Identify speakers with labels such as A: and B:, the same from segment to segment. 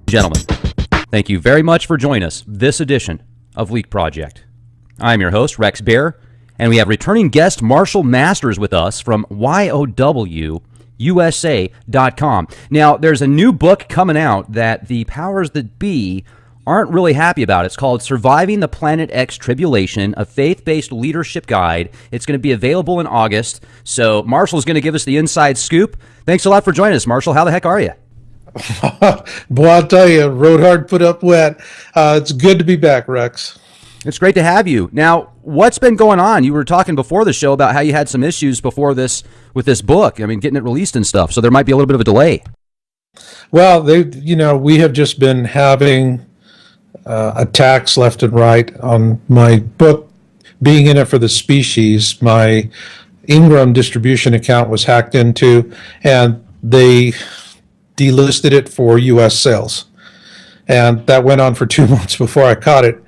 A: Gentlemen, thank you very much for joining us this edition of Leak Project. I'm your host, Rex Bear, and we have returning guest Marshall Masters with us from YOWUSA.com. Now, there's a new book coming out that the powers that be aren't really happy about. It's called Surviving the Planet X Tribulation, a faith-based leadership guide. It's going to be available in August. So Marshall's going to give us the inside scoop. Thanks a lot for joining us, Marshall. How the heck are you?
B: Boy, I'll tell you, rode hard, put up wet. It's good to be back, Rex.
A: It's great to have you. Now, what's been going on? You were talking before the show about how you had some issues before this with this book. I mean, getting it released and stuff. So there might be a little bit of a delay.
B: Well, we have just been having attacks left and right on my book. Being in it for the species, my Ingram distribution account was hacked into, and they delisted it for U.S. sales. And that went on for 2 months before I caught it.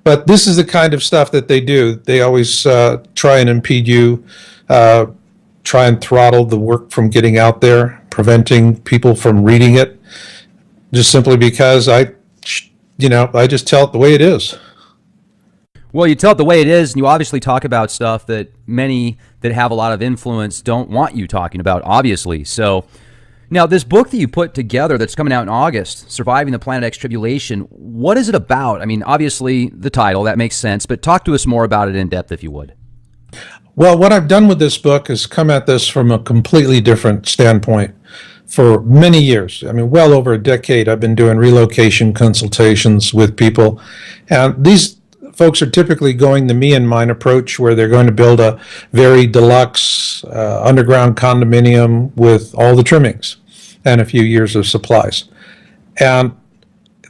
B: But this is the kind of stuff that they do. They always try and impede you, try and throttle the work from getting out there, preventing people from reading it, just simply because I just tell it the way it is.
A: Well, you tell it the way it is, and you obviously talk about stuff that many that have a lot of influence don't want you talking about, obviously. So now, this book that you put together that's coming out in August, Surviving the Planet X Tribulation, what is it about? I mean, obviously, the title, that makes sense, but talk to us more about it in depth, if you would.
B: Well, what I've done with this book is come at this from a completely different standpoint. For many years, I mean, well over a decade, I've been doing relocation consultations with people. And these folks are typically going the me and mine approach, where they're going to build a very deluxe underground condominium with all the trimmings and a few years of supplies. And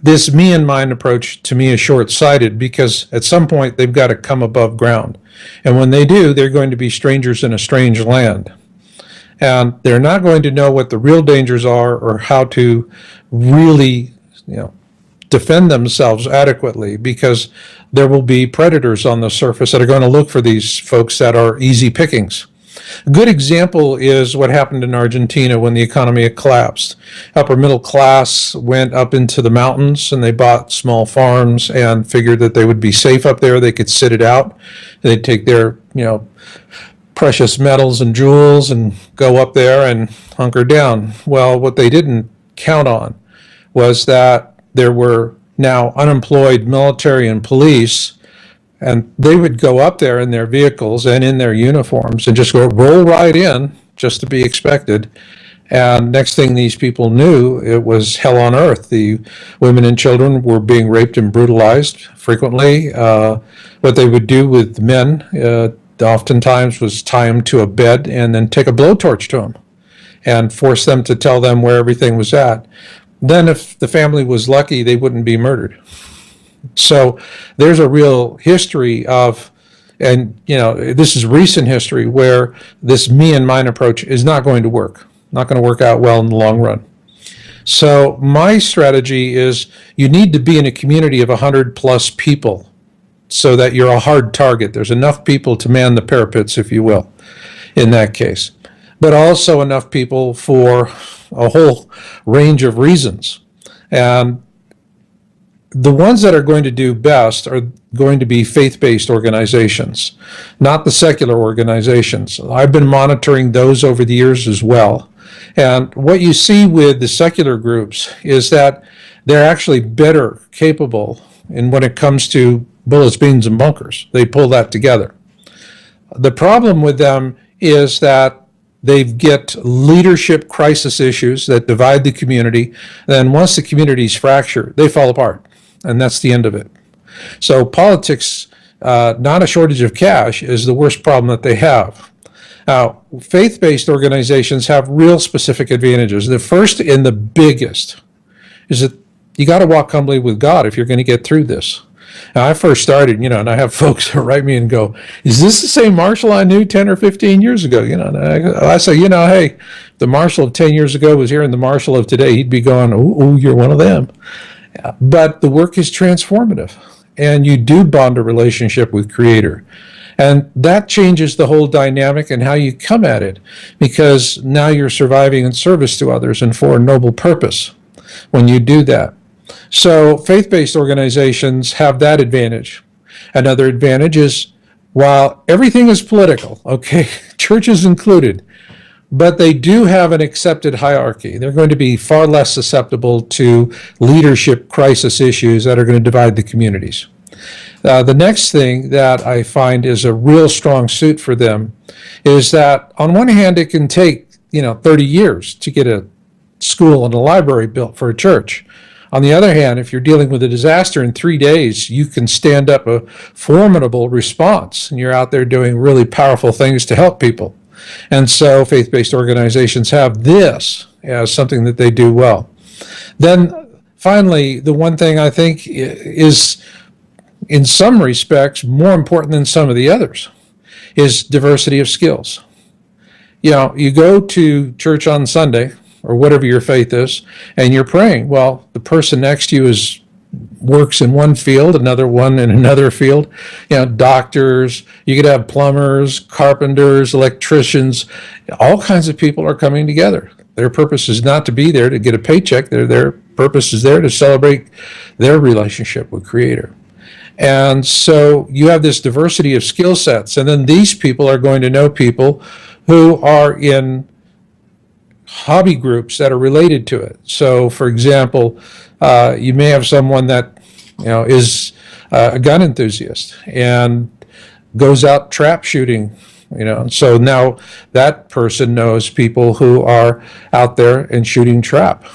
B: this me and mine approach to me is short-sighted, because at some point they've got to come above ground. And when they do, they're going to be strangers in a strange land. And they're not going to know what the real dangers are or how to really, defend themselves adequately, because there will be predators on the surface that are going to look for these folks that are easy pickings. A good example is what happened in Argentina when the economy had collapsed. Upper middle class went up into the mountains, and they bought small farms and figured that they would be safe up there. They could sit it out. They'd take their, precious metals and jewels and go up there and hunker down. Well, what they didn't count on was that there were now unemployed military and police, and they would go up there in their vehicles and in their uniforms and just go roll right in, just to be expected. And next thing these people knew, it was hell on earth. The women and children were being raped and brutalized frequently. What they would do with men oftentimes was tie them to a bed and then take a blowtorch to them and force them to tell them where everything was at. Then if the family was lucky, they wouldn't be murdered. So there's a real history of, and this is recent history, where this me and mine approach is not going to work, not going to work out well in the long run. So my strategy is, you need to be in a community of 100 plus people so that you're a hard target. There's enough people to man the parapets, if you will, in that case, but also enough people for a whole range of reasons. And the ones that are going to do best are going to be faith-based organizations, not the secular organizations. I've been monitoring those over the years as well. And what you see with the secular groups is that they're actually better capable in when it comes to bullets, beans, and bunkers. They pull that together. The problem with them is that they get leadership crisis issues that divide the community. Then once the communities fracture, they fall apart, and that's the end of it. So politics, not a shortage of cash, is the worst problem that they have. Now, faith-based organizations have real specific advantages. The first and the biggest is that you got to walk humbly with God if you're going to get through this. Now, I first started, and I have folks that write me and go, is this the same Marshall I knew 10 or 15 years ago? And I say, hey, the Marshall of 10 years ago was here, and the Marshall of today, he'd be going, oh, you're one of them. But the work is transformative, and you do bond a relationship with Creator. And that changes the whole dynamic and how you come at it, because now you're surviving in service to others and for a noble purpose when you do that. So faith-based organizations have that advantage. Another advantage is while everything is political, okay, churches included, but they do have an accepted hierarchy. They're going to be far less susceptible to leadership crisis issues that are going to divide the communities. The next thing that I find is a real strong suit for them is that on one hand, it can take 30 years to get a school and a library built for a church. On the other hand, if you're dealing with a disaster in 3 days, you can stand up a formidable response, and you're out there doing really powerful things to help people. And so faith-based organizations have this as something that they do well. Then finally, the one thing I think is in some respects more important than some of the others is diversity of skills. You go to church on Sunday or whatever your faith is, and you're praying. Well, the person next to you works in one field, another one in another field. Doctors, you could have plumbers, carpenters, electricians, all kinds of people are coming together. Their purpose is not to be there to get a paycheck. Their purpose is there to celebrate their relationship with Creator. And so you have this diversity of skill sets, and then these people are going to know people who are in hobby groups that are related to it. So, for example, you may have someone that is a gun enthusiast and goes out trap shooting. So now that person knows people who are out there and shooting trap.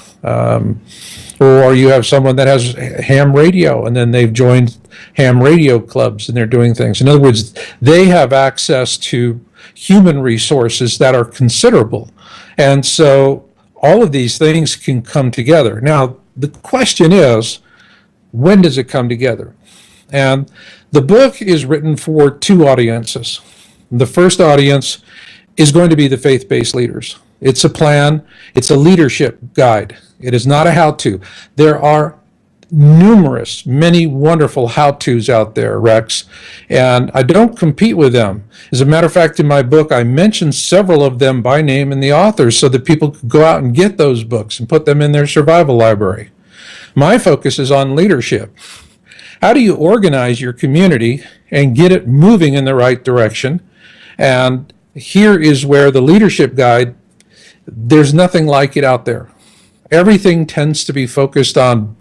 B: Or you have someone that has ham radio, and then they've joined ham radio clubs, and they're doing things. In other words, they have access to human resources that are considerable. And so all of these things can come together. Now, the question is, when does it come together? And the book is written for two audiences. The first audience is going to be the faith-based leaders. It's a plan. It's a leadership guide. It is not a how-to. There are many wonderful how-tos out there, Rex, and I don't compete with them. As a matter of fact, in my book, I mentioned several of them by name and the authors so that people could go out and get those books and put them in their survival library. My focus is on leadership. How do you organize your community and get it moving in the right direction? And here is where the leadership guide, there's nothing like it out there. Everything tends to be focused on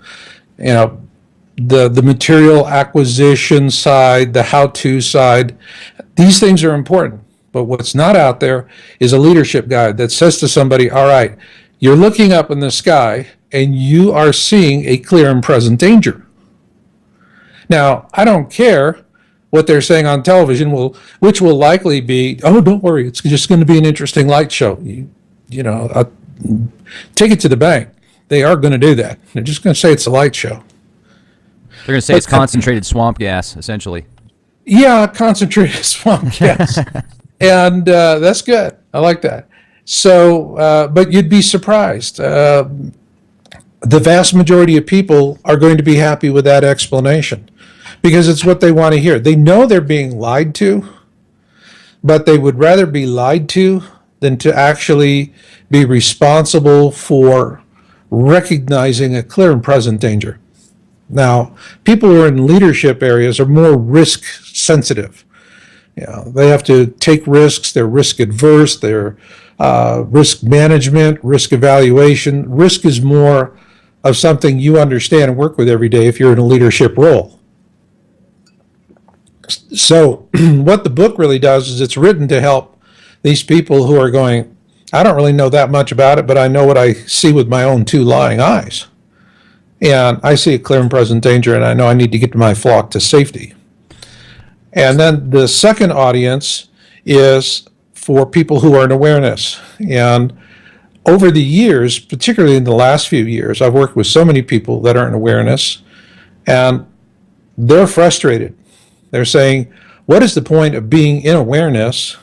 B: the material acquisition side, the how-to side. These things are important, but what's not out there is a leadership guide that says to somebody, all right, you're looking up in the sky and you are seeing a clear and present danger. Now, I don't care what they're saying on television, which will likely be, oh, don't worry, it's just going to be an interesting light show. Take it to the bank. They are going to do that. They're just going to say it's a light show.
A: They're going to say it's concentrated swamp gas, essentially.
B: Yeah, concentrated swamp gas. And that's good. I like that. So, but you'd be surprised. The vast majority of people are going to be happy with that explanation because it's what they want to hear. They know they're being lied to, but they would rather be lied to than to actually be responsible for recognizing a clear and present danger. Now, people who are in leadership areas are more risk sensitive. They have to take risks. They're risk adverse. They're risk management, risk evaluation. Risk is more of something you understand and work with every day if you're in a leadership role. So what the book really does is it's written to help these people who are going, I don't really know that much about it, but I know what I see with my own two lying eyes. And I see a clear and present danger, and I know I need to get my flock to safety. And then the second audience is for people who are in awareness. And over the years, particularly in the last few years, I've worked with so many people that are in awareness, and they're frustrated. They're saying, what is the point of being in awareness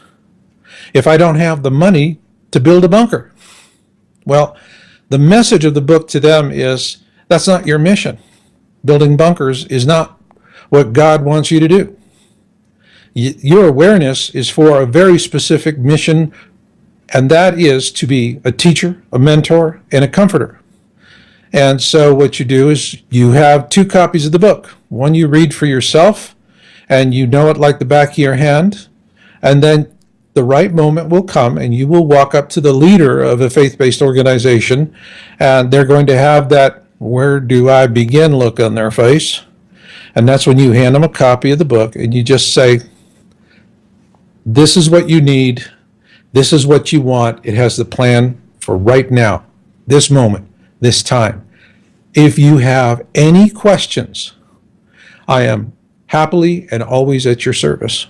B: if I don't have the money to build a bunker? Well, the message of the book to them is that's not your mission. Building bunkers is not what God wants you to do. Your awareness is for a very specific mission, and that is to be a teacher, a mentor, and a comforter. And so what you do is you have two copies of the book. One you read for yourself, and you know it like the back of your hand. And then the right moment will come, and you will walk up to the leader of a faith-based organization, and they're going to have that "where do I begin" look on their face. And that's when you hand them a copy of the book, and you just say, "This is what you need. This is what you want. It has the plan for right now, this moment, this time. If you have any questions, I am happily and always at your service."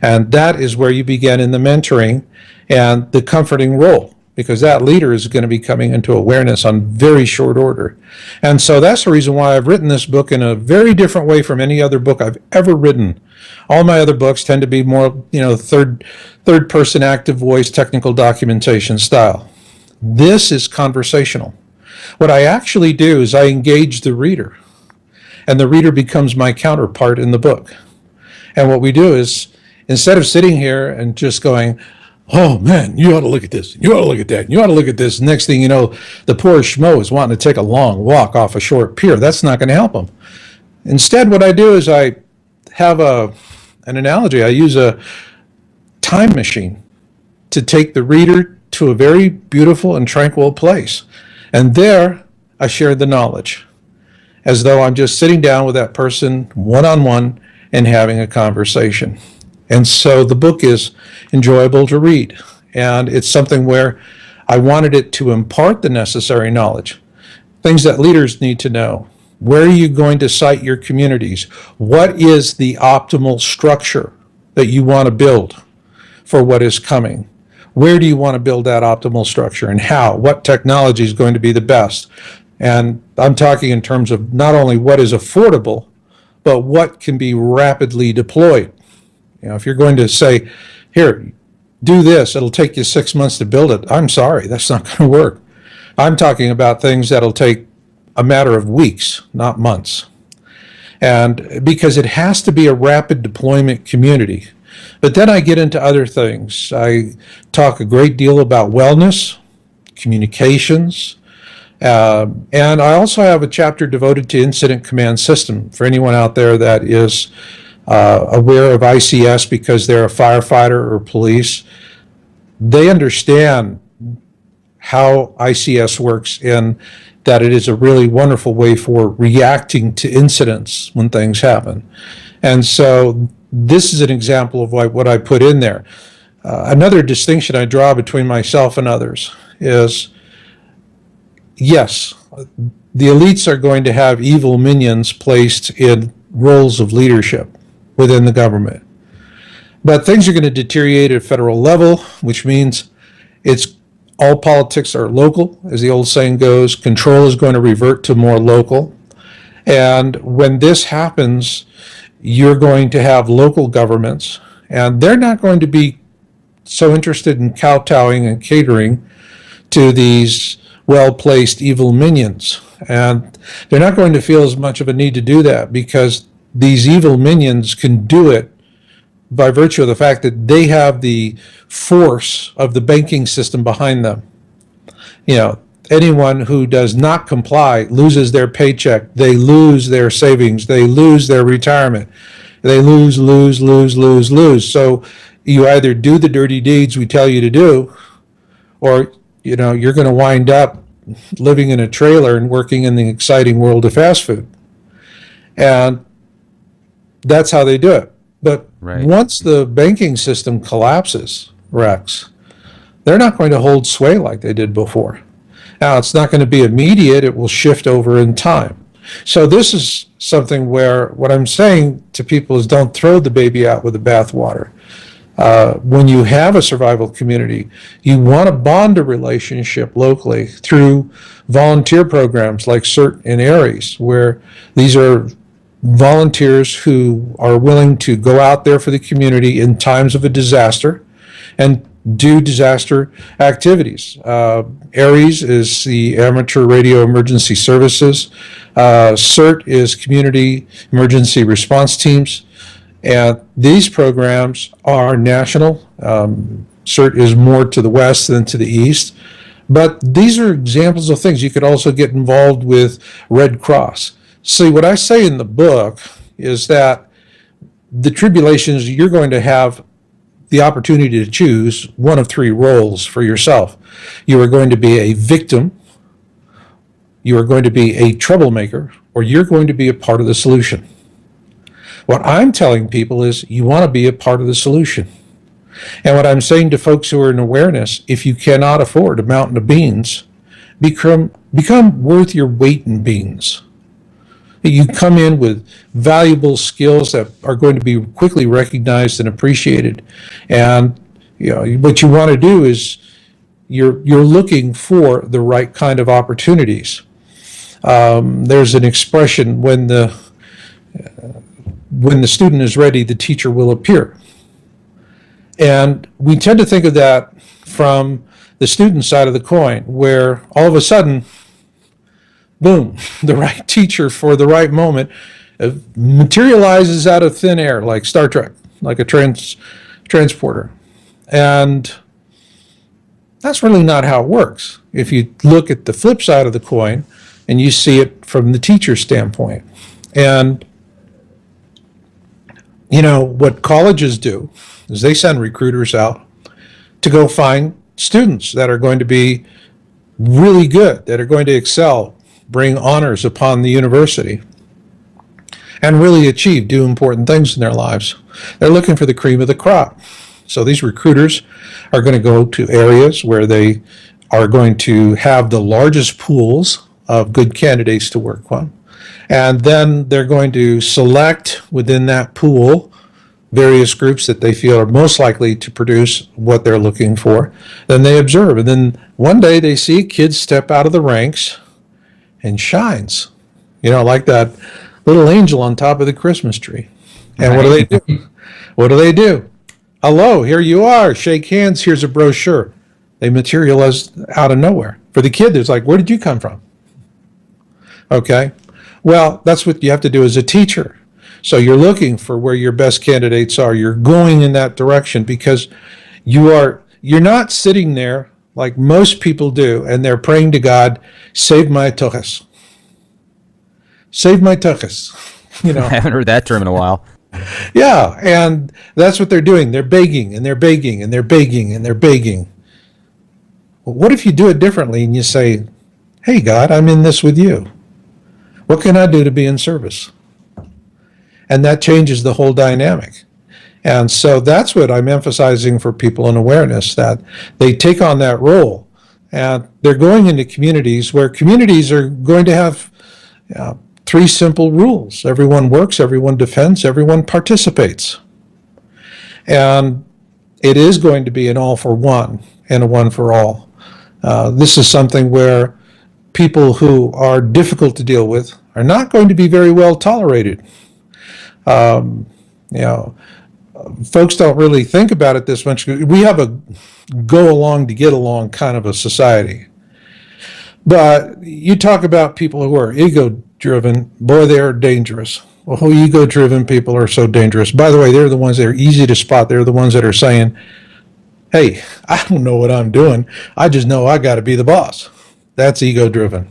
B: And that is where you begin in the mentoring and the comforting role, because that leader is going to be coming into awareness on very short order. And so that's the reason why I've written this book in a very different way from any other book I've ever written. All my other books tend to be more, third person active voice technical documentation style. This is conversational. What I actually do is I engage the reader, and the reader becomes my counterpart in the book. And what we do is, instead of sitting here and just going, "Oh man, you ought to look at this, you ought to look at that, you ought to look at this," next thing you know, the poor schmo is wanting to take a long walk off a short pier. That's not going to help him. Instead, what I do is I have an analogy. I use a time machine to take the reader to a very beautiful and tranquil place. And there, I share the knowledge, as though I'm just sitting down with that person one-on-one and having a conversation. And so the book is enjoyable to read. And it's something where I wanted it to impart the necessary knowledge, things that leaders need to know. Where are you going to site your communities? What is the optimal structure that you want to build for what is coming? Where do you want to build that optimal structure, and how? What technology is going to be the best? And I'm talking in terms of not only what is affordable, but what can be rapidly deployed. If you're going to say, "Here, do this, it'll take you 6 months to build it," I'm sorry, that's not going to work. I'm talking about things that'll take a matter of weeks, not months. And because it has to be a rapid deployment community. But then I get into other things. I talk a great deal about wellness, communications, and I also have a chapter devoted to incident command system for anyone out there that is aware of ICS because they're a firefighter or police. They understand how ICS works, and that it is a really wonderful way for reacting to incidents when things happen. And so this is an example of what I put in there. Another distinction I draw between myself and others is, yes, the elites are going to have evil minions placed in roles of leadership within the government. But things are going to deteriorate at federal level, which means it's all politics are local, as the old saying goes. Control is going to revert to more local. And when this happens, you're going to have local governments, and they're not going to be so interested in kowtowing and catering to these well-placed evil minions. And they're not going to feel as much of a need to do that, because these evil minions can do it by virtue of the fact that they have the force of the banking system behind them. Anyone who does not comply loses their paycheck, they lose their savings, they lose their retirement, they lose. So you either do the dirty deeds we tell you to do, or you're going to wind up living in a trailer and working in the exciting world of fast food. And that's how they do it. But once the banking system collapses, Rex, they're not going to hold sway like they did before. Now, it's not going to be immediate. It will shift over in time. So this is something where what I'm saying to people is, don't throw the baby out with the bathwater. When you have a survival community, you want to bond a relationship locally through volunteer programs like CERT and ARES, where these are volunteers who are willing to go out there for the community in times of a disaster and do disaster activities. ARES is the Amateur Radio Emergency Services. CERT is Community Emergency Response Teams. And these programs are national. CERT is more to the west than to the east. But these are examples of things. You could also get involved with Red Cross. See, what I say in the book is that the tribulations, you're going to have the opportunity to choose one of three roles for yourself. You are going to be a victim, you are going to be a troublemaker, or you're going to be a part of the solution. What I'm telling people is you want to be a part of the solution. And what I'm saying to folks who are in awareness, if you cannot afford a mountain of beans, become worth your weight in beans. You come in with valuable skills that are going to be quickly recognized and appreciated. And what you want to do is you're looking for the right kind of opportunities. There's an expression, when the student is ready, the teacher will appear. And we tend to think of that from the student side of the coin, where all of a sudden, boom, the right teacher for the right moment materializes out of thin air, like Star Trek, like a transporter. And that's really not how it works. If you look at the flip side of the coin and you see it from the teacher's standpoint. And what colleges do is they send recruiters out to go find students that are going to be really good, that are going to excel, bring honors upon the university, and really do important things in their lives. They're looking for the cream of the crop. So these recruiters are going to go to areas where they are going to have the largest pools of good candidates to work on. And then they're going to select within that pool various groups that they feel are most likely to produce what they're looking for. Then they observe. And then one day they see a kid step out of the ranks and shines, like that little angel on top of the Christmas tree. And what do they do? What do they do? Hello, here you are. Shake hands. Here's a brochure. They materialize out of nowhere. For the kid, it's like, where did you come from? Okay. Well, that's what you have to do as a teacher. So you're looking for where your best candidates are. You're going in that direction because you're not sitting there like most people do and they're praying to God, save my tuchus. Save my tuchus.
A: I haven't heard that term in a while.
B: Yeah, and that's what they're doing. They're begging and they're begging and they're begging and they're begging. Well, what if you do it differently and you say, hey, God, I'm in this with you. What can I do to be in service? And that changes the whole dynamic. And so that's what I'm emphasizing for people in awareness, that they take on that role. And they're going into communities where communities are going to have three simple rules. Everyone works, everyone defends, everyone participates. And it is going to be an all for one and a one for all. This is something where people who are difficult to deal with are not going to be very well tolerated. Folks don't really think about it this much. We have a go along to get along kind of a society. But you talk about people who are ego-driven, boy, they're dangerous. Well, ego-driven people are so dangerous. By the way, they're the ones that are easy to spot. They're the ones that are saying, hey, I don't know what I'm doing. I just know I got to be the boss. That's ego-driven.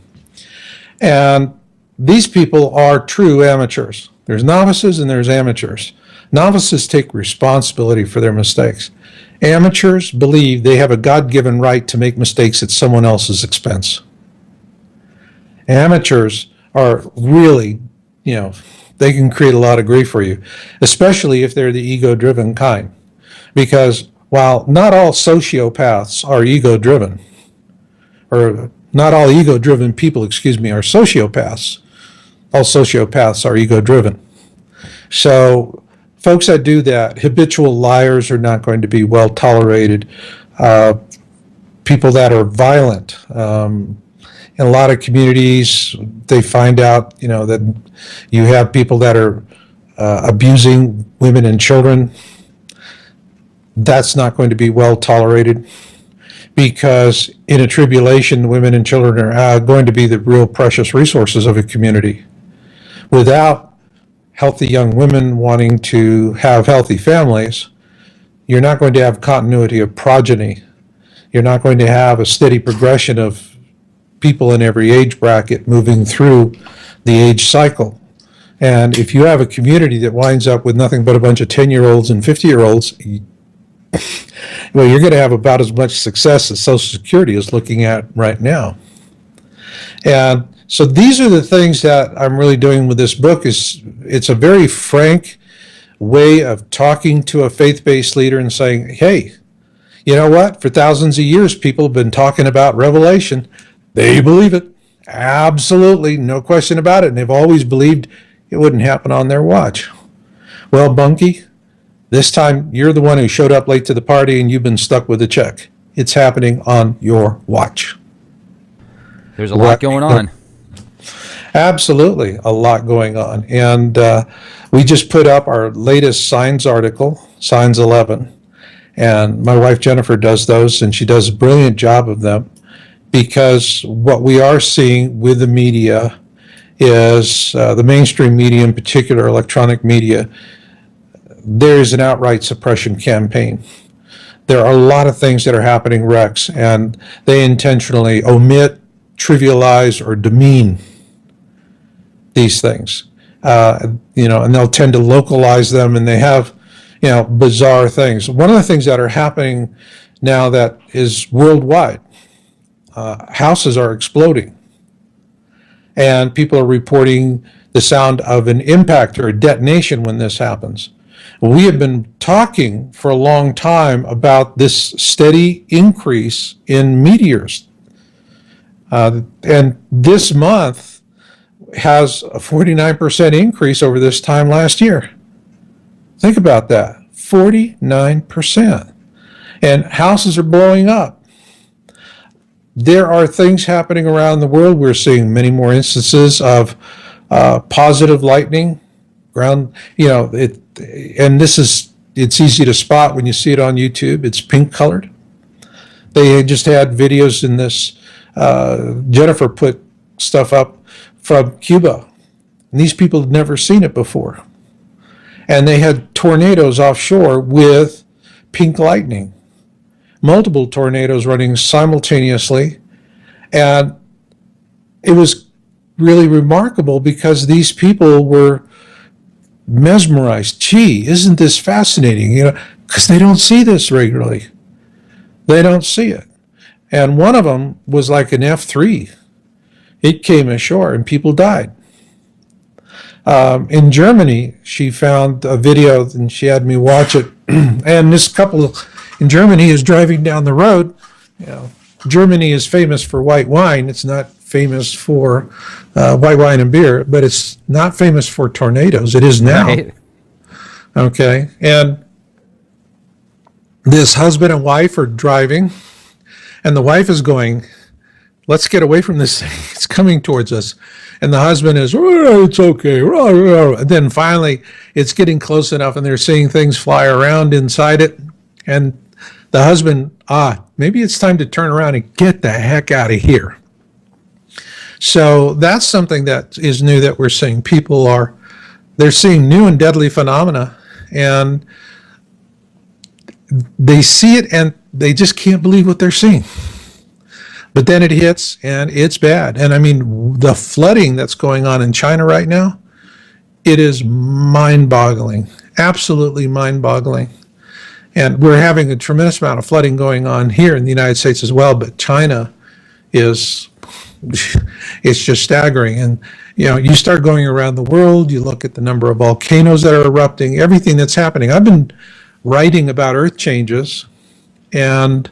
B: And these people are true amateurs. There's novices and there's amateurs. Novices take responsibility for their mistakes. Amateurs believe they have a God-given right to make mistakes at someone else's expense. Amateurs are really, they can create a lot of grief for you, especially if they're the ego-driven kind. Because while not all sociopaths are ego-driven, or not all ego-driven people, are sociopaths, all sociopaths are ego-driven. So folks that do that, habitual liars are not going to be well tolerated. People that are violent, in a lot of communities, they find out, that you have people that are abusing women and children. That's not going to be well tolerated, because in a tribulation, women and children are going to be the real precious resources of a community. Without healthy young women wanting to have healthy families, you're not going to have continuity of progeny. You're not going to have a steady progression of people in every age bracket moving through the age cycle. And if you have a community that winds up with nothing but a bunch of 10-year-olds and 50-year-olds, well, you're going to have about as much success as Social Security is looking at right now. And so these are the things that I'm really doing with this book. It's a very frank way of talking to a faith-based leader and saying, hey, you know what? For thousands of years, people have been talking about Revelation. They believe it. Absolutely, no question about it. And they've always believed it wouldn't happen on their watch. Well, Bunky, this time you're the one who showed up late to the party and you've been stuck with a check. It's happening on your watch.
A: There's a lot going on.
B: Absolutely, a lot going on. And we just put up our latest Signs article, Signs 11. And my wife Jennifer does those, and she does a brilliant job of them, because what we are seeing with the media is the mainstream media, in particular electronic media, there is an outright suppression campaign. There are a lot of things that are happening, Rex, and they intentionally omit, trivialize, or demean these things. And they'll tend to localize them, and they have, bizarre things. One of the things that are happening now that is worldwide, houses are exploding, and people are reporting the sound of an impact or a detonation when this happens. We have been talking for a long time about this steady increase in meteors. And this month has a 49% increase over this time last year. Think about that, 49%. And houses are blowing up. There are things happening around the world. We're seeing many more instances of positive lightning. It's easy to spot when you see it on YouTube. It's pink colored. They just had videos in this. Jennifer put stuff up from Cuba. And these people had never seen it before. And they had tornadoes offshore with pink lightning. Multiple tornadoes running simultaneously. And it was really remarkable because these people were mesmerized. Gee, isn't this fascinating? Because they don't see this regularly. They don't see it. And one of them was like an F3. It came ashore and people died. In Germany, she found a video and she had me watch it. And this couple in Germany is driving down the road. Germany is famous for white wine. It's not famous for white wine and beer, but it's not famous for tornadoes. It is now. Right. Okay. And this husband and wife are driving, and the wife is going, let's get away from this thing. It's coming towards us. And the husband is, oh, it's okay. And then finally, it's getting close enough, and they're seeing things fly around inside it. And the husband, maybe it's time to turn around and get the heck out of here. So that's something that is new that we're seeing. They're seeing new and deadly phenomena, and they see it and they just can't believe what they're seeing. But then it hits and it's bad. And I mean, the flooding that's going on in China right now, it is mind-boggling, absolutely mind-boggling. And we're having a tremendous amount of flooding going on here in the United States as well, but China it's just staggering. And you start going around the world, you look at the number of volcanoes that are erupting, everything that's happening. I've been writing about Earth changes and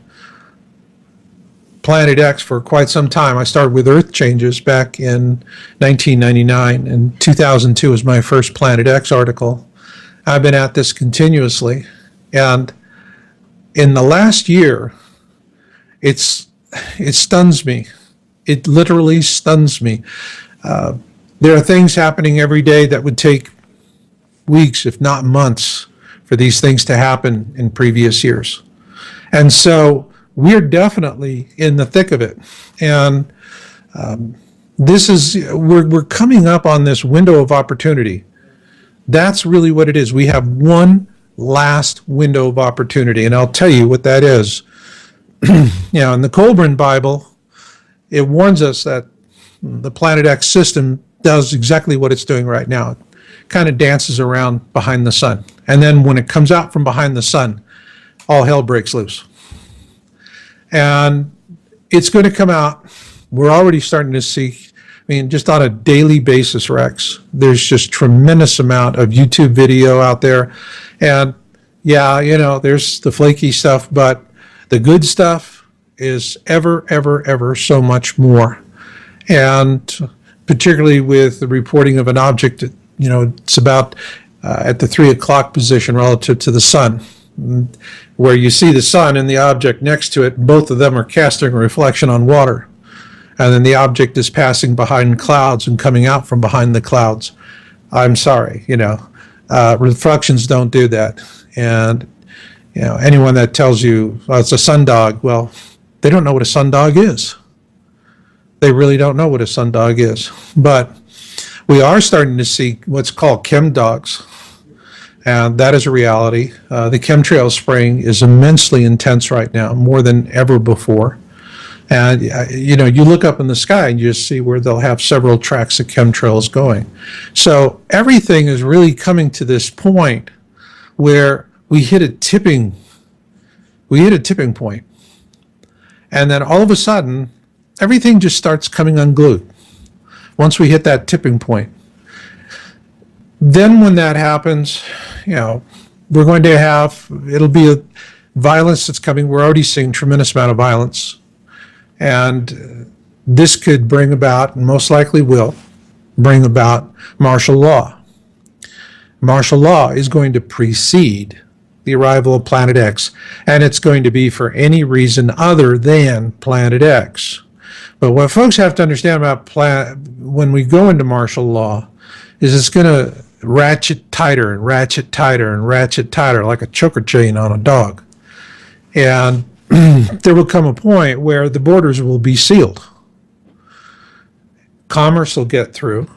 B: Planet X for quite some time. I started with Earth changes back in 1999, and 2002 was my first Planet X article. I've been at this continuously, and in the last year, it stuns me. It literally stuns me. There are things happening every day that would take weeks, if not months, for these things to happen in previous years. And so we're definitely in the thick of it. And we're coming up on this window of opportunity. That's really what it is. We have one last window of opportunity, and I'll tell you what that is. in the Colburn Bible, it warns us that the Planet X system does exactly what it's doing right now. It kind of dances around behind the sun. And then when it comes out from behind the sun, all hell breaks loose. And it's going to come out. We're already starting to see, just on a daily basis, Rex, there's just tremendous amount of YouTube video out there. And yeah, there's the flaky stuff, but the good stuff is ever so much more. And particularly with the reporting of an object, it's about at the 3 o'clock position relative to the sun, where you see the sun and the object next to it. Both of them are casting a reflection on water. And then the object is passing behind clouds and coming out from behind the clouds. I'm sorry, reflections don't do that. And, anyone that tells you, well, it's a sundog, well, they don't know what a sundog is. They really don't know what a sundog is. But we are starting to see what's called chemdogs. And that is a reality. The chemtrail spraying is immensely intense right now, more than ever before. And, you look up in the sky and you just see where they'll have several tracks of chemtrails going. So everything is really coming to this point where we hit a tipping point. And then all of a sudden, everything just starts coming unglued once we hit that tipping point. Then when that happens, we're going to have, it'll be a violence that's coming. We're already seeing tremendous amount of violence. And this could bring about, and most likely will, bring about martial law. Martial law is going to precede the arrival of Planet X, and it's going to be for any reason other than Planet X. But what folks have to understand about when we go into martial law is it's going to ratchet tighter and ratchet tighter and ratchet tighter like a choker chain on a dog. And there will come a point where the borders will be sealed. Commerce will get through,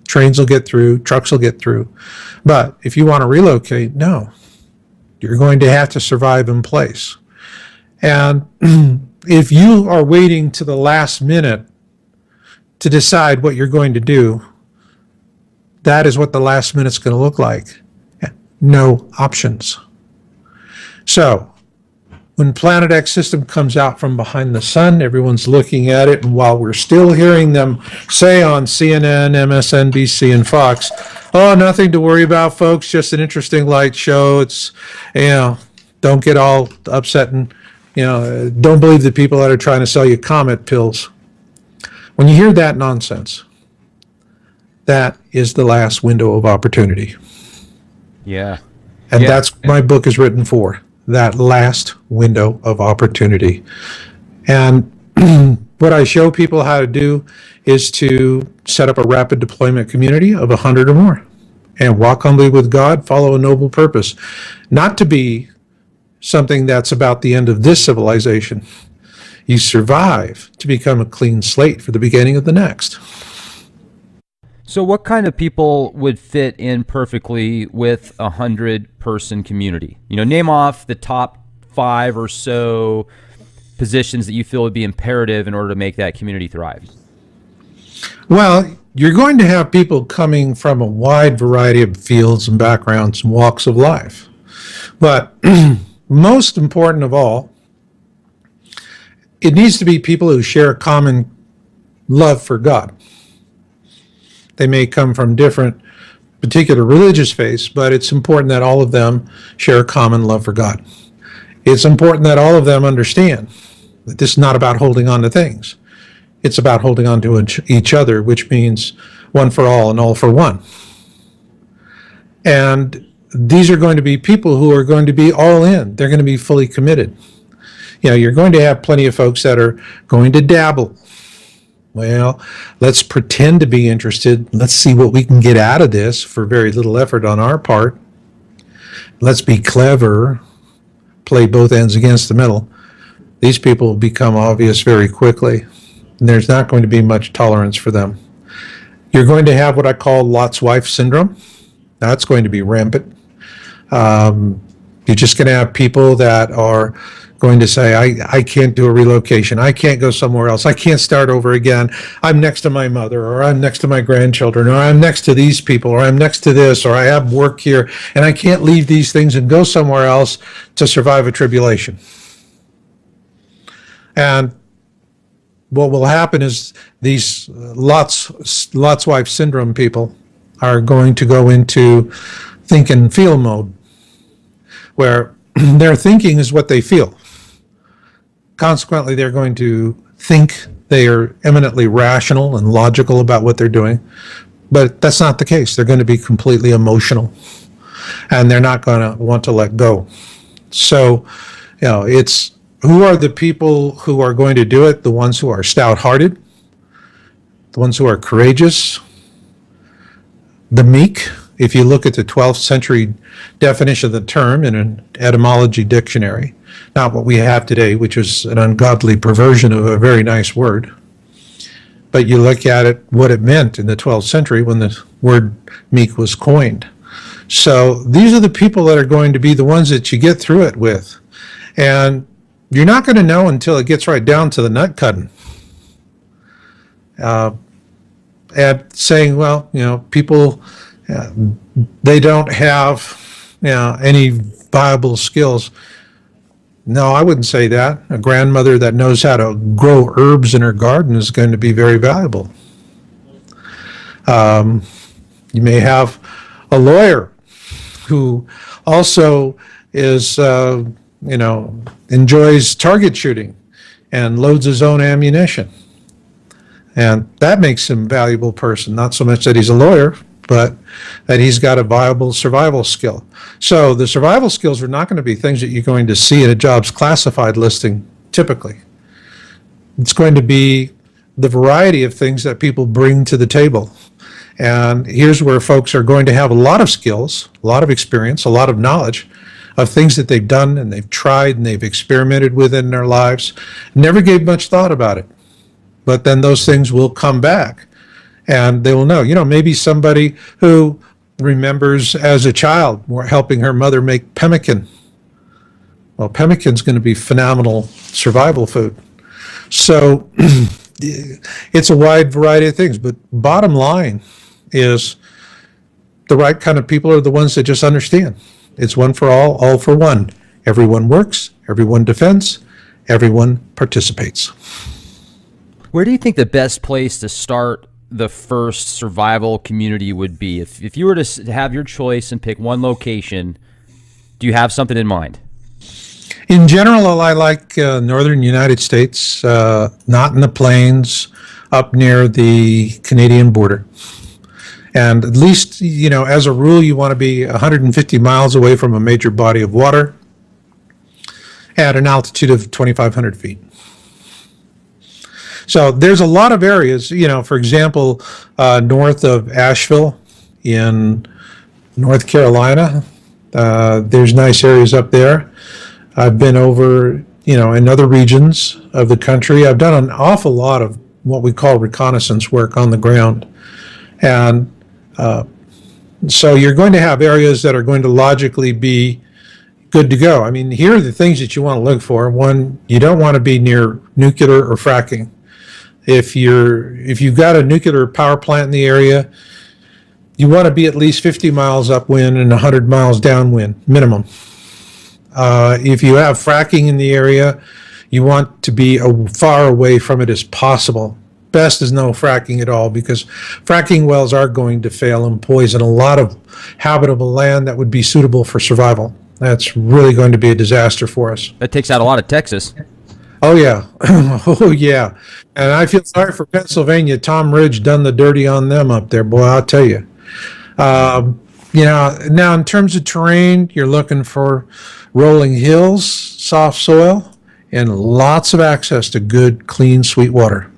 B: trains will get through, trucks will get through. But if you want to relocate, no. You're going to have to survive in place. And if you are waiting to the last minute to decide what you're going to do, that is what the last minute's going to look like. No options. So, when Planet X system comes out from behind the sun, everyone's looking at it, and while we're still hearing them say on CNN, MSNBC, and Fox, oh, nothing to worry about, folks, just an interesting light show. It's, don't get all upset and, don't believe the people that are trying to sell you comet pills. When you hear that nonsense, that is the last window of opportunity.
A: Yeah.
B: And that's what my book is written for, that last window of opportunity. And what I show people how to do is to set up a rapid deployment community of 100 or more and walk humbly with God, follow a noble purpose, not to be something that's about the end of this civilization. You survive to become a clean slate for the beginning of the next.
A: So what kind of people would fit in perfectly with 100-person community? Name off the top 5 or so positions that you feel would be imperative in order to make that community thrive.
B: Well, you're going to have people coming from a wide variety of fields and backgrounds and walks of life. But most important of all, it needs to be people who share a common love for God. They may come from different particular religious faiths, but it's important that all of them share a common love for God. It's important that all of them understand that this is not about holding on to things. It's about holding on to each other, which means one for all and all for one. And these are going to be people who are going to be all in. They're going to be fully committed. You're going to have plenty of folks that are going to dabble. Well, let's pretend to be interested. Let's see what we can get out of this for very little effort on our part. Let's be clever, play both ends against the middle. These people will become obvious very quickly, and there's not going to be much tolerance for them. You're going to have what I call Lot's wife syndrome. That's going to be rampant. You're just going to have people that are going to say, I can't do a relocation. I can't go somewhere else. I can't start over again. I'm next to my mother, or I'm next to my grandchildren, or I'm next to these people, or I'm next to this, or I have work here, and I can't leave these things and go somewhere else to survive a tribulation. And what will happen is these Lot's wife syndrome people are going to go into think and feel mode, where their thinking is what they feel. Consequently, they're going to think they are eminently rational and logical about what they're doing, but that's not the case. They're going to be completely emotional, and they're not going to want to let go. So, it's who are the people who are going to do it? The ones who are stout-hearted, the ones who are courageous, the meek. If you look at the 12th century definition of the term in an etymology dictionary, not what we have today, which is an ungodly perversion of a very nice word, but you look at it, what it meant in the 12th century when the word meek was coined. So these are the people that are going to be the ones that you get through it with. And you're not going to know until it gets right down to the nut cutting. And saying, well, people, they don't have, any viable skills. No, I wouldn't say that. A grandmother that knows how to grow herbs in her garden is going to be very valuable. You may have a lawyer who also is, enjoys target shooting and loads his own ammunition. And that makes him a valuable person, not so much that he's a lawyer, but that he's got a viable survival skill. So the survival skills are not going to be things that you're going to see in a jobs classified listing typically. It's going to be the variety of things that people bring to the table. And here's where folks are going to have a lot of skills, a lot of experience, a lot of knowledge of things that they've done and they've tried and they've experimented with in their lives, never gave much thought about it. But then those things will come back and they will know, maybe somebody who remembers as a child helping her mother make pemmican. Well, pemmican's going to be phenomenal survival food. So it's a wide variety of things, but bottom line is the right kind of people are the ones that just understand. It's one for all for one. Everyone works, everyone defends, everyone participates.
A: Where do you think the best place to start the first survival community would be? If you were to have your choice and pick one location, do you have something in mind?
B: In general, I like northern United States, not in the plains, up near the Canadian border. And at least, as a rule, you want to be 150 miles away from a major body of water at an altitude of 2,500 feet. So there's a lot of areas, for example, north of Asheville in North Carolina, there's nice areas up there. I've been over, in other regions of the country. I've done an awful lot of what we call reconnaissance work on the ground. And so you're going to have areas that are going to logically be good to go. I mean, here are the things that you want to look for. One, you don't want to be near nuclear or fracking. If you've got a nuclear power plant in the area, you want to be at least 50 miles upwind and 100 miles downwind, minimum. If you have fracking in the area, you want to be as far away from it as possible. Best is no fracking at all, because fracking wells are going to fail and poison a lot of habitable land that would be suitable for survival. That's really going to be a disaster for us.
A: That takes out a lot of Texas.
B: Oh, yeah. Oh, yeah. And I feel sorry for Pennsylvania. Tom Ridge done the dirty on them up there, boy, I'll tell you. Now in terms of terrain, you're looking for rolling hills, soft soil, and lots of access to good, clean, sweet water.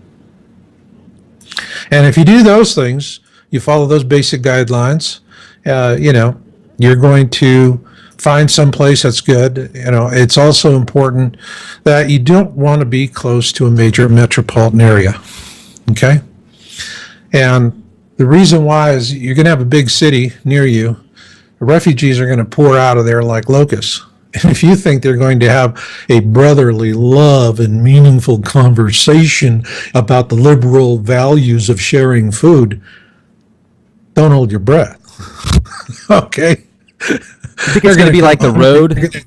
B: And if you do those things, you follow those basic guidelines, you're going to find some place that's good. It's also important that you don't want to be close to a major metropolitan area. Okay? And the reason why is you're going to have a big city near you. The refugees are going to pour out of there like locusts. And if you think they're going to have a brotherly love and meaningful conversation about the liberal values of sharing food, don't hold your breath. Okay?
A: You think it's going to be like The Road?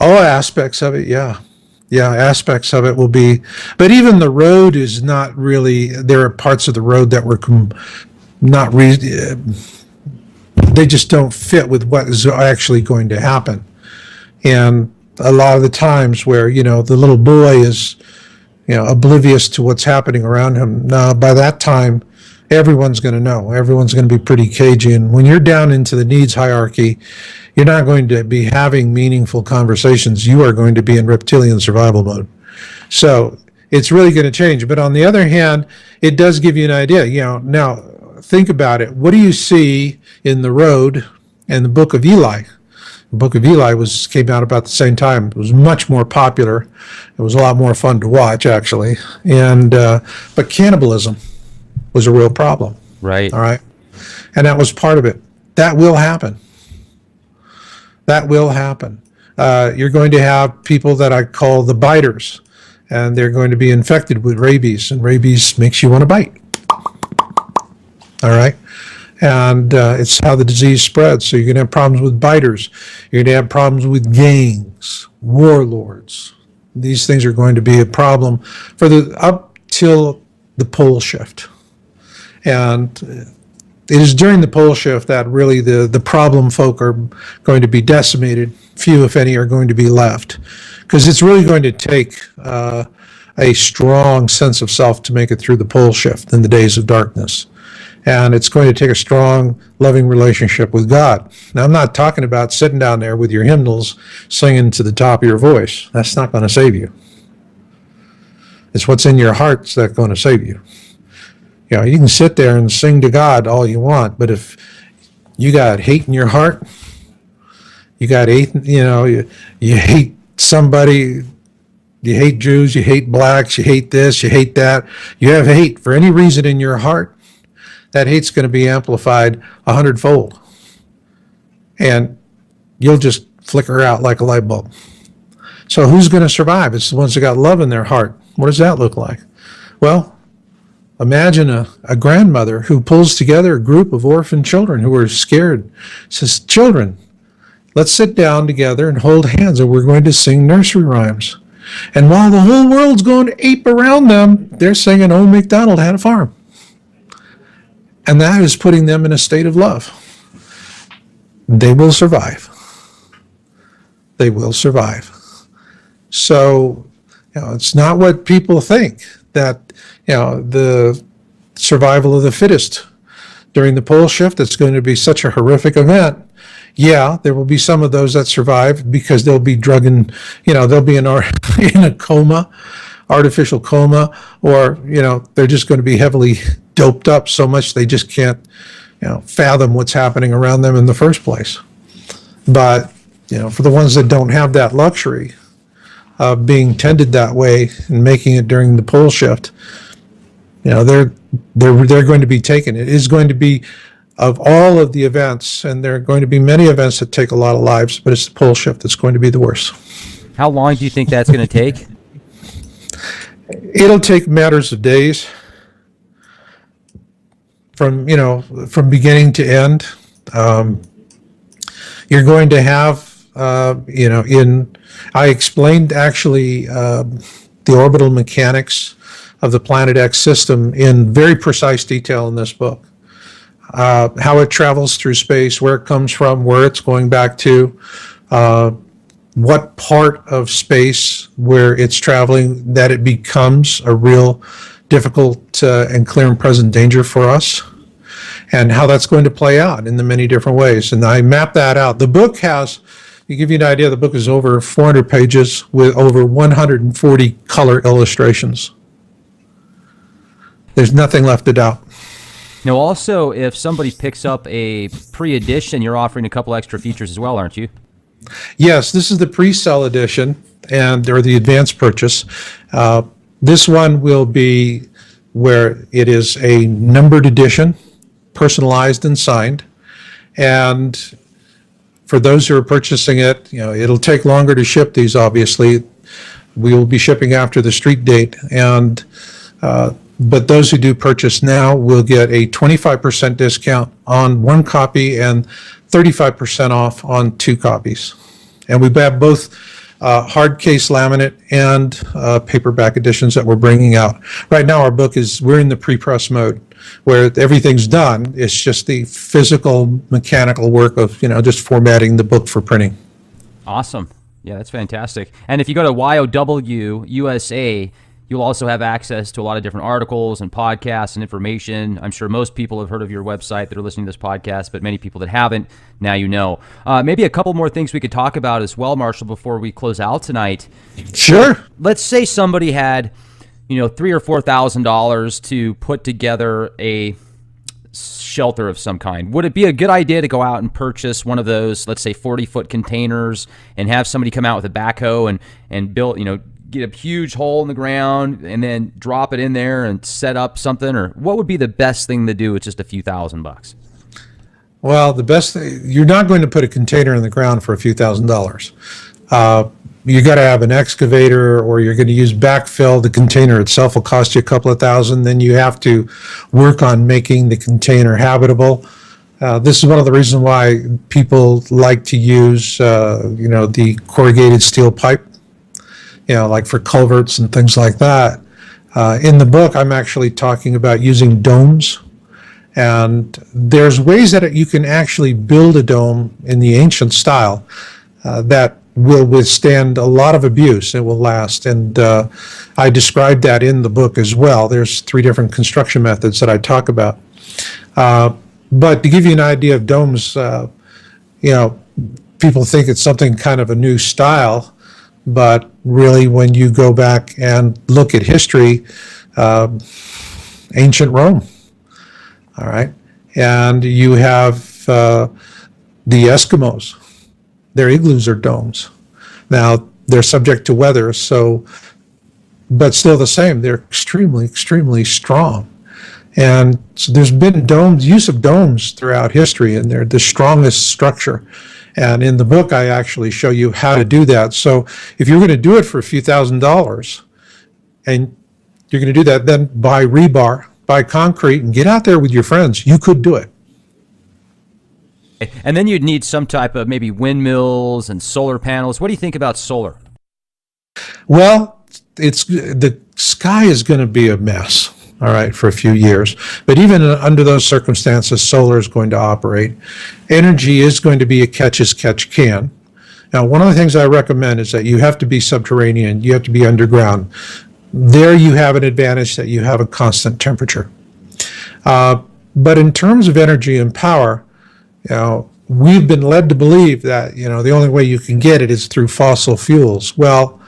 B: Oh, aspects of it, yeah. Yeah, aspects of it will be. But even The Road is not really, there are parts of The Road that were not they just don't fit with what is actually going to happen. And a lot of the times where, the little boy is, oblivious to what's happening around him. Now, by that time, everyone's going to know. Everyone's going to be pretty cagey. And when you're down into the needs hierarchy, you're not going to be having meaningful conversations. You are going to be in reptilian survival mode. So it's really going to change. But on the other hand, it does give you an idea. Now think about it. What do you see in The Road and the Book of Eli? The Book of Eli came out about the same time. It was much more popular. It was a lot more fun to watch, actually. And but cannibalism was a real problem.
A: Right.
B: All right. And that was part of it. That will happen. That will happen. You're going to have people that I call the biters, and they're going to be infected with rabies, and rabies makes you want to bite. All right. And it's how the disease spreads. So you're going to have problems with biters. You're going to have problems with gangs, warlords. These things are going to be a problem for up till the pole shift. And it is during the pole shift that really the problem folk are going to be decimated. Few, if any, are going to be left. Because it's really going to take a strong sense of self to make it through the pole shift in the days of darkness. And it's going to take a strong, loving relationship with God. Now, I'm not talking about sitting down there with your hymnals singing to the top of your voice. That's not going to save you. It's what's in your hearts that's going to save you. You can sit there and sing to God all you want, but if you got hate in your heart, you got hate, you hate somebody, you hate Jews, you hate blacks, you hate this, you hate that, you have hate for any reason in your heart, that hate's going to be amplified 100-fold. And you'll just flicker out like a light bulb. So who's going to survive? It's the ones that got love in their heart. What does that look like? Well, imagine a grandmother who pulls together a group of orphan children who are scared. Says, children, let's sit down together and hold hands, and we're going to sing nursery rhymes. And while the whole world's going to ape around them, they're singing Old MacDonald Had a Farm. And that is putting them in a state of love. They will survive. They will survive. So, it's not what people think, that, the survival of the fittest during the pole shift, it's going to be such a horrific event. Yeah, there will be some of those that survive because they'll be drugging, they'll be in a coma, artificial coma, or, they're just going to be heavily doped up so much they just can't, fathom what's happening around them in the first place. But, for the ones that don't have that luxury of being tended that way and making it during the pole shift, they're going to be taken. It is going to be, of all of the events, and there are going to be many events that take a lot of lives, but it's the pole shift that's going to be the worst.
A: How long do you think that's going to take?
B: It'll take matters of days. From beginning to end. You're going to have, I explained actually the orbital mechanics of the Planet X system in very precise detail in this book. How it travels through space, where it comes from, where it's going back to, what part of space where it's traveling that it becomes a real difficult and clear and present danger for us, and how that's going to play out in the many different ways. And I map that out. The book has, to give you an idea, the book is over 400 pages with over 140 color illustrations. There's nothing left to doubt.
A: Now, also, if somebody picks up a pre-edition, you're offering a couple extra features as well, aren't you?
B: Yes, this is the pre-sale edition, or the advanced purchase. This one will be where it is a numbered edition, personalized and signed, and For those who are purchasing it, it'll take longer to ship these, obviously. We will be shipping after the street date, but those who do purchase now will get a 25% discount on one copy and 35% off on two copies. And we have both hard case laminate and paperback editions that we're bringing out. Right now, we're in the pre-press mode where everything's done. It's just the physical, mechanical work of, just formatting the book for printing.
A: Awesome. Yeah, that's fantastic. And if you go to YOW USA, you'll also have access to a lot of different articles and podcasts and information. I'm sure most people have heard of your website that are listening to this podcast, but many people that haven't, now you know. Maybe a couple more things we could talk about as well, Marshall, before we close out tonight.
B: Sure.
A: Let's say somebody had, $3,000 or $4,000 to put together a shelter of some kind. Would it be a good idea to go out and purchase one of those, let's say 40-foot containers, and have somebody come out with a backhoe and build, get a huge hole in the ground and then drop it in there and set up something? Or what would be the best thing to do with just a few $1,000s?
B: Well, the best thing, you're not going to put a container in the ground for a few $1,000s. You got to have an excavator, or you're going to use backfill. The container itself will cost you a couple of $1,000. Then you have to work on making the container habitable. This is one of the reasons why people like to use, the corrugated steel pipe, like for culverts and things like that. In the book, I'm actually talking about using domes. And there's ways that you can actually build a dome in the ancient style that will withstand a lot of abuse. It will last. And I described that in the book as well. There's 3 different construction methods that I talk about. But to give you an idea of domes, people think it's something kind of a new style. But really, when you go back and look at history, ancient Rome, all right? And you have the Eskimos. Their igloos are domes. Now, they're subject to weather, but still the same. They're extremely, extremely strong. And so there's been use of domes throughout history, and they're the strongest structure. And in the book, I actually show you how to do that. So if you're going to do it for a few $1,000s, and you're going to do that, then buy rebar, buy concrete, and get out there with your friends. You could do it.
A: And then you'd need some type of maybe windmills and solar panels. What do you think about solar?
B: Well, the sky is going to be a mess, all right, for a few years. But even under those circumstances, solar is going to operate. Energy is going to be a catch as catch can. Now, one of the things I recommend is that you have to be subterranean. You have to be underground. There you have an advantage that you have a constant temperature. But in terms of energy and power, we've been led to believe that, the only way you can get it is through fossil fuels. Well,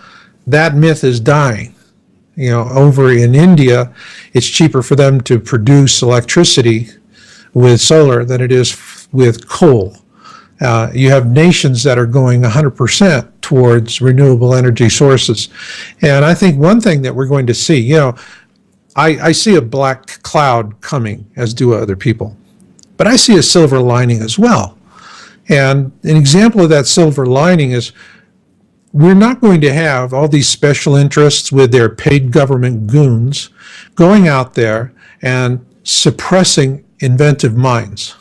B: that myth is dying. Over in India, it's cheaper for them to produce electricity with solar than it is with coal. You have nations that are going 100% towards renewable energy sources. And I think one thing that we're going to see, I see a black cloud coming, as do other people. But I see a silver lining as well. And an example of that silver lining is we're not going to have all these special interests with their paid government goons going out there and suppressing inventive minds.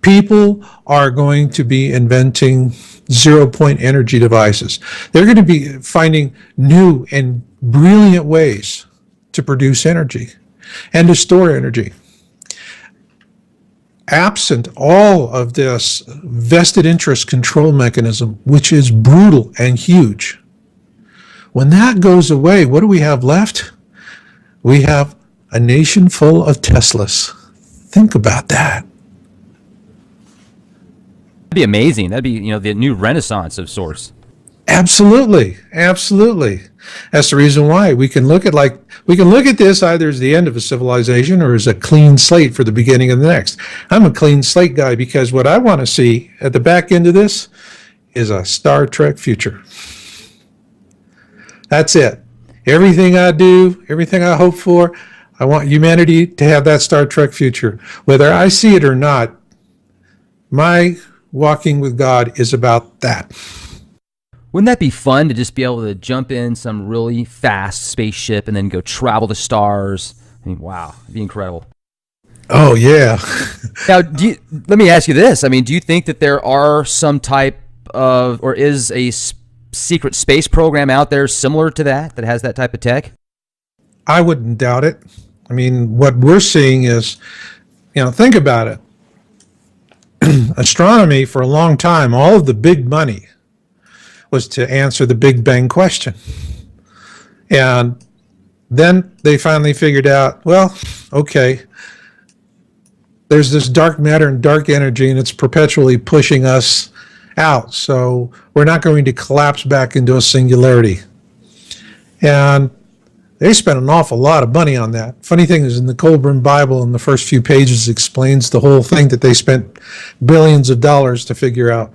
B: People are going to be inventing zero-point energy devices. They're going to be finding new and brilliant ways to produce energy and to store energy. Absent all of this vested interest control mechanism, which is brutal and huge, when that goes away, what do we have left? We have a nation full of Teslas. Think about that.
A: That'd be amazing. That'd be, the new renaissance of sorts.
B: Absolutely, absolutely. That's the reason why we can look at this either as the end of a civilization or as a clean slate for the beginning of the next. I'm a clean slate guy because what I want to see at the back end of this is a Star Trek future. That's it. Everything I do, everything I hope for, I want humanity to have that Star Trek future. Whether I see it or not, my walking with God is about that.
A: Wouldn't that be fun to just be able to jump in some really fast spaceship and then go travel the stars? I mean, wow, it'd be incredible.
B: Oh, yeah.
A: Now, let me ask you this. I mean, do you think that there are some type of, or is a secret space program out there similar to that has that type of tech?
B: I wouldn't doubt it. I mean, what we're seeing is, think about it. Astronomy, for a long time, all of the big money was to answer the Big Bang question. And then they finally figured out, well, okay, there's this dark matter and dark energy, and it's perpetually pushing us out. So we're not going to collapse back into a singularity. And they spent an awful lot of money on that. Funny thing is, in the Colburn Bible, in the first few pages, explains the whole thing that they spent billions of dollars to figure out.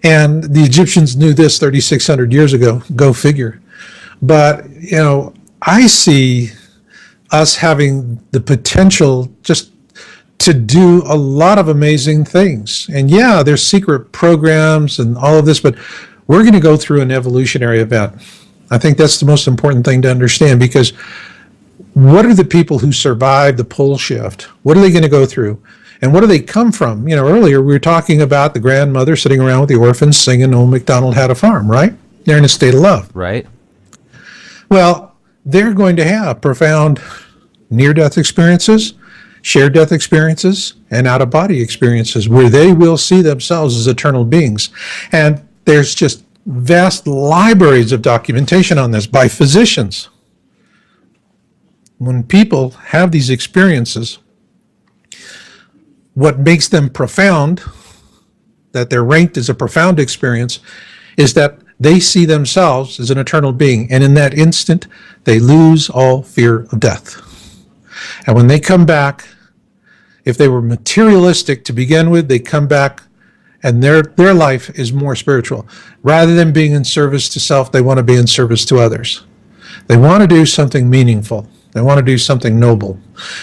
B: And the Egyptians knew this 3,600 years ago. Go figure. But, I see us having the potential just to do a lot of amazing things. And yeah, there's secret programs and all of this, but we're going to go through an evolutionary event. I think that's the most important thing to understand, because what are the people who survive the pole shift? What are they going to go through? And what do they come from? Earlier we were talking about the grandmother sitting around with the orphans singing Old MacDonald Had a Farm, right? They're in a state of love.
A: Right.
B: Well, they're going to have profound near-death experiences, shared death experiences, and out-of-body experiences where they will see themselves as eternal beings. And there's just vast libraries of documentation on this by physicians. When people have these experiences, what makes them profound, that they're ranked as a profound experience, is that they see themselves as an eternal being. And in that instant, they lose all fear of death. And when they come back, if they were materialistic to begin with, they come back and their life is more spiritual. Rather than being in service to self, they want to be in service to others. They want to do something meaningful. They want to do something noble.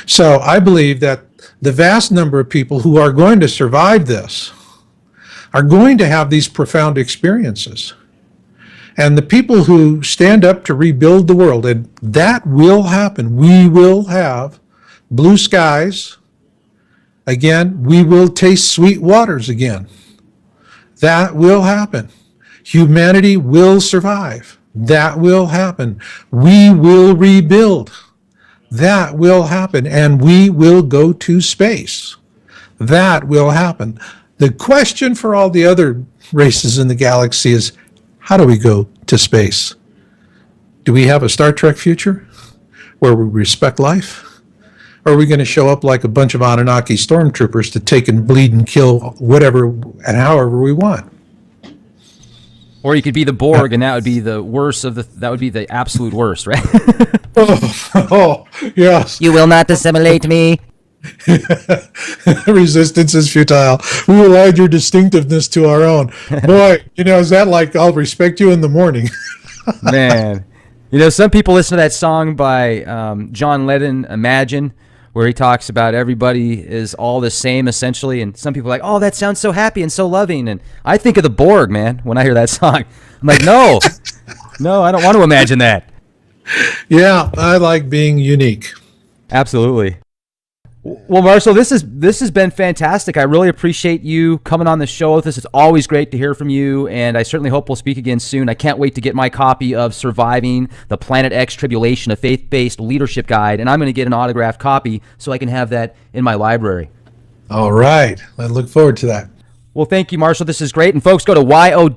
B: So I believe that the vast number of people who are going to survive this are going to have these profound experiences. And the people who stand up to rebuild the world, and that will happen. We will have blue skies again. We will taste sweet waters again. That will happen. Humanity will survive. That will happen. We will rebuild. That will happen. And we will go to space. That will happen. The question for all the other races in the galaxy is, how do we go to space? Do we have a Star Trek future where we respect life? Or are we going to show up like a bunch of Anunnaki stormtroopers to take and bleed and kill whatever and however we want?
A: Or you could be the Borg, and that would be the worst of that would be the absolute worst, right?
B: Oh, yes.
C: You will not assimilate me.
B: Resistance is futile. We will add your distinctiveness to our own. Boy, is that like, I'll respect you in the morning?
A: Man. Some people listen to that song by John Lennon, Imagine, where he talks about everybody is all the same, essentially. And some people are like, oh, that sounds so happy and so loving. And I think of the Borg, man, when I hear that song. I'm like, no, I don't want to imagine that.
B: Yeah, I like being unique.
A: Absolutely. Well, Marshall, this has been fantastic. I really appreciate you coming on the show with us. It's always great to hear from you, and I certainly hope we'll speak again soon. I can't wait to get my copy of Surviving the Planet X Tribulation, a Faith-Based Leadership Guide, and I'm going to get an autographed copy so I can have that in my library.
B: All right. I look forward to that.
A: Well, thank you, Marshall. This is great. And folks, go to YOWUSA.com.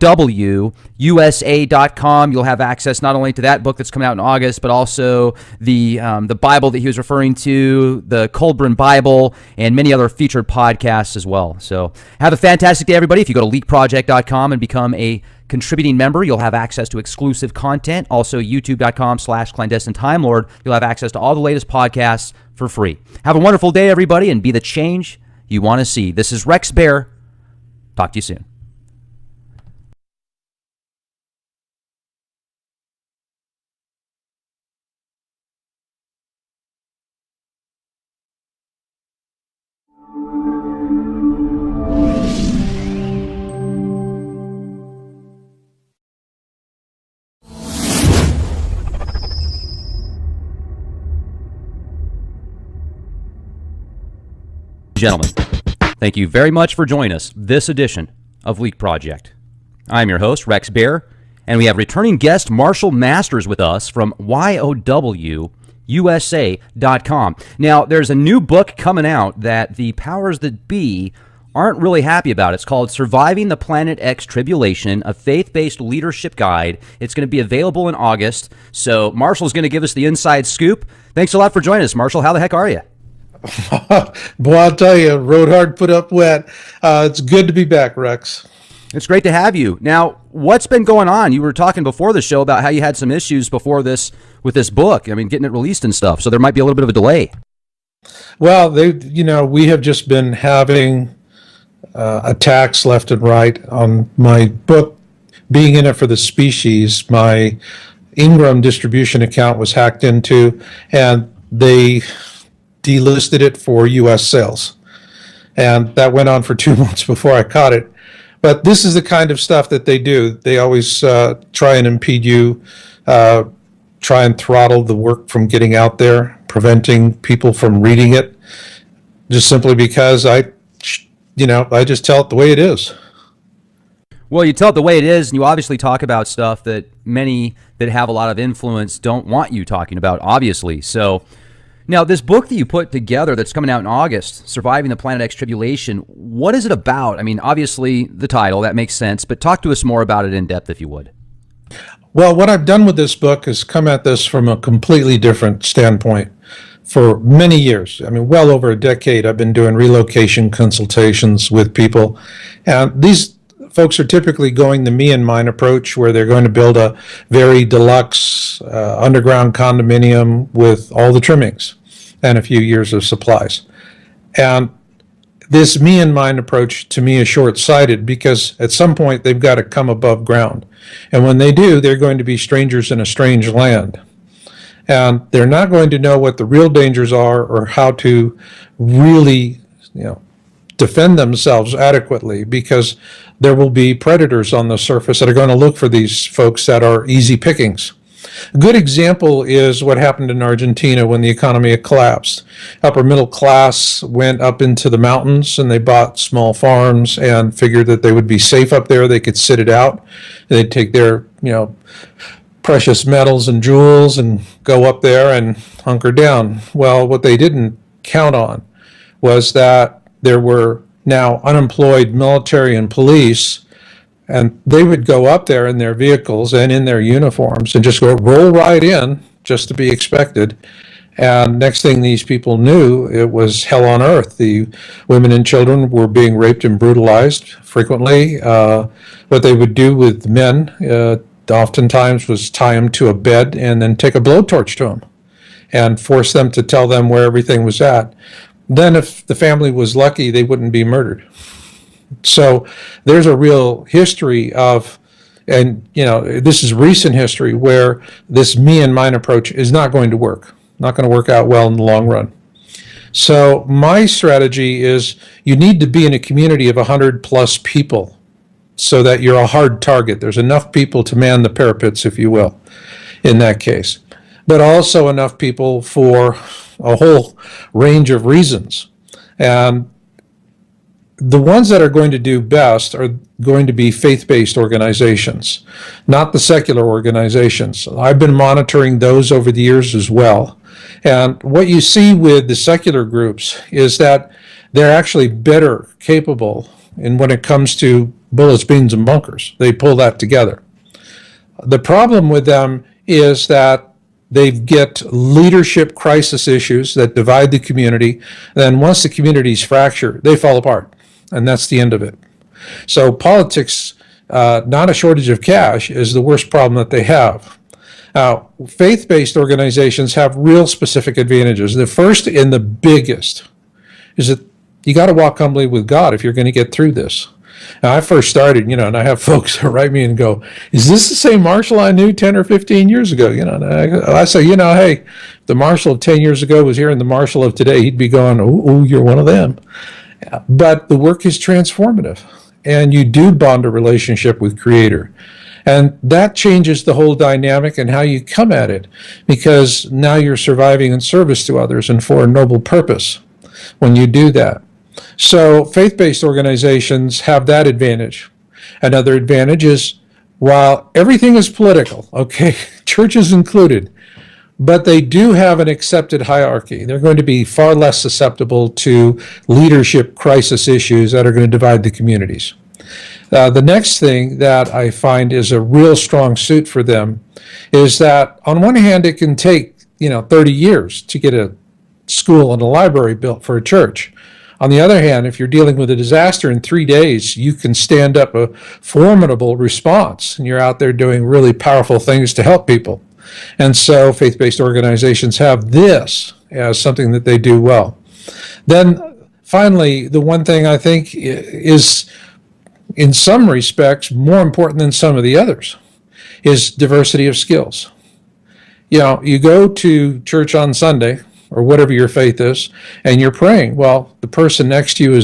A: You'll have access not only to that book that's coming out in August, but also the Bible that he was referring to, the Colburn Bible, and many other featured podcasts as well. So have a fantastic day, everybody. If you go to leakproject.com and become a contributing member, you'll have access to exclusive content. Also, youtube.com/clandestine Time Lord. You'll have access to all the latest podcasts for free. Have a wonderful day, everybody, and be the change you want to see. This is Rex Bear. Talk to you soon. Gentlemen, thank you very much for joining us this edition of Leak Project. I'm your host, Rex Bear, and we have returning guest Marshall Masters with us from YOWUSA.com. Now, there's a new book coming out that the powers that be aren't really happy about. It's called Surviving the Planet X Tribulation, a faith-based leadership guide. It's going to be available in August, so Marshall's going to give us the inside scoop. Thanks a lot for joining us, Marshall. How the heck are you?
B: Boy, I'll tell you, rode hard, put up wet. It's good to be back, Rex.
A: It's great to have you. Now, what's been going on? You were talking before the show about how you had some issues before this with this book. I mean, getting it released and stuff. So there might be a little bit of a delay.
B: Well, we have just been having attacks left and right on my book. Being in it for the species, my Ingram distribution account was hacked into, and they delisted it for U.S. sales. And that went on for 2 months before I caught it. But this is the kind of stuff that they do. They always try and impede you, try and throttle the work from getting out there, preventing people from reading it, just simply because I just tell it the way it is.
A: Well, you tell it the way it is, and you obviously talk about stuff that many that have a lot of influence don't want you talking about, obviously. So now, this book that you put together that's coming out in August, Surviving the Planet X Tribulation, what is it about? I mean, obviously, the title, that makes sense, but talk to us more about it in depth, if you would.
B: Well, what I've done with this book is come at this from a completely different standpoint. For many years, I mean, well over a decade, I've been doing relocation consultations with people, and these folks are typically going the me and mine approach, where they're going to build a very deluxe underground condominium with all the trimmings and a few years of supplies. And this me and mine approach to me is short-sighted, because at some point they've got to come above ground. And when they do, they're going to be strangers in a strange land. And they're not going to know what the real dangers are, or how to really, defend themselves adequately, because there will be predators on the surface that are going to look for these folks that are easy pickings. A good example is what happened in Argentina when the economy had collapsed. Upper middle class went up into the mountains, and they bought small farms and figured that they would be safe up there. They could sit it out. They'd take their, precious metals and jewels and go up there and hunker down. Well, what they didn't count on was that there were now unemployed military and police, and they would go up there in their vehicles and in their uniforms and just go roll right in, just to be expected. And next thing these people knew, it was hell on earth. The women and children were being raped and brutalized frequently. What they would do with men oftentimes was tie them to a bed and then take a blowtorch to them and force them to tell them where everything was at. Then if the family was lucky, they wouldn't be murdered. So there's a real history of, and this is recent history, where this me and mine approach is not going to work, not going to work out well in the long run. So my strategy is, you need to be in a community of 100 plus people so that you're a hard target. There's enough people to man the parapets, if you will, in that case, but also enough people for a whole range of reasons. And the ones that are going to do best are going to be faith-based organizations, not the secular organizations. I've been monitoring those over the years as well. And what you see with the secular groups is that they're actually better capable in when it comes to bullets, beans, and bunkers. They pull that together. The problem with them is that they get leadership crisis issues that divide the community. Then once the communities fracture, they fall apart, and that's the end of it. So politics, not a shortage of cash, is the worst problem that they have. Now, faith-based organizations have real specific advantages. The first and the biggest is that you got to walk humbly with God if you're going to get through this. Now, I first started, and I have folks that write me and go, is this the same Marshall I knew 10 or 15 years ago? And I say, hey, if the Marshall of 10 years ago was here and the Marshall of today, he'd be going, oh, you're one of them. But the work is transformative, and you do bond a relationship with Creator. And that changes the whole dynamic and how you come at it, because now you're surviving in service to others and for a noble purpose when you do that. So faith-based organizations have that advantage. Another advantage is, while everything is political, okay, churches included, but they do have an accepted hierarchy. They're going to be far less susceptible to leadership crisis issues that are going to divide the communities. The next thing that I find is a real strong suit for them is that, on one hand, it can take 30 years to get a school and a library built for a church. On the other hand, if you're dealing with a disaster in 3 days, you can stand up a formidable response, and you're out there doing really powerful things to help people. And so faith-based organizations have this as something that they do well. Then finally, the one thing I think is, in some respects, more important than some of the others, is diversity of skills. You go to church on Sunday, or whatever your faith is, and you're praying. Well, the person next to you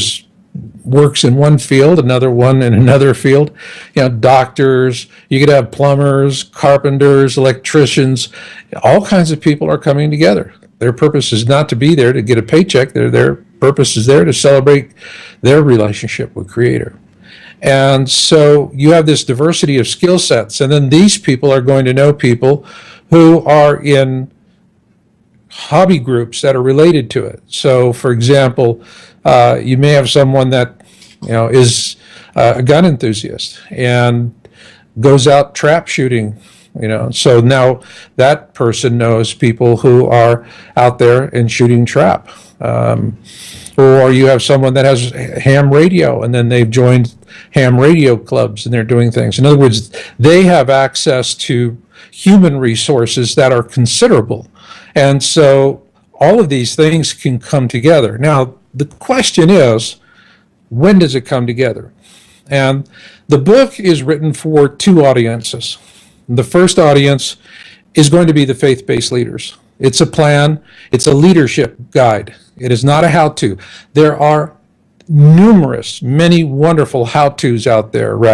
B: works in one field, another one in another field. Doctors, you could have plumbers, carpenters, electricians, all kinds of people are coming together. Their purpose is not to be there to get a paycheck. Their purpose is there to celebrate their relationship with Creator. And so you have this diversity of skill sets, and then these people are going to know people who are in hobby groups that are related to it. So, for example, you may have someone that is a gun enthusiast and goes out trap shooting. So now that person knows people who are out there and shooting trap. Or you have someone that has ham radio, and then they've joined ham radio clubs, and they're doing things. In other words, they have access to human resources that are considerable. And so all of these things can come together. Now, the question is, when does it come together? And the book is written for two audiences. The first audience is going to be the faith-based leaders. It's a plan. It's a leadership guide. It is not a how-to. There are many wonderful how-tos out there, right?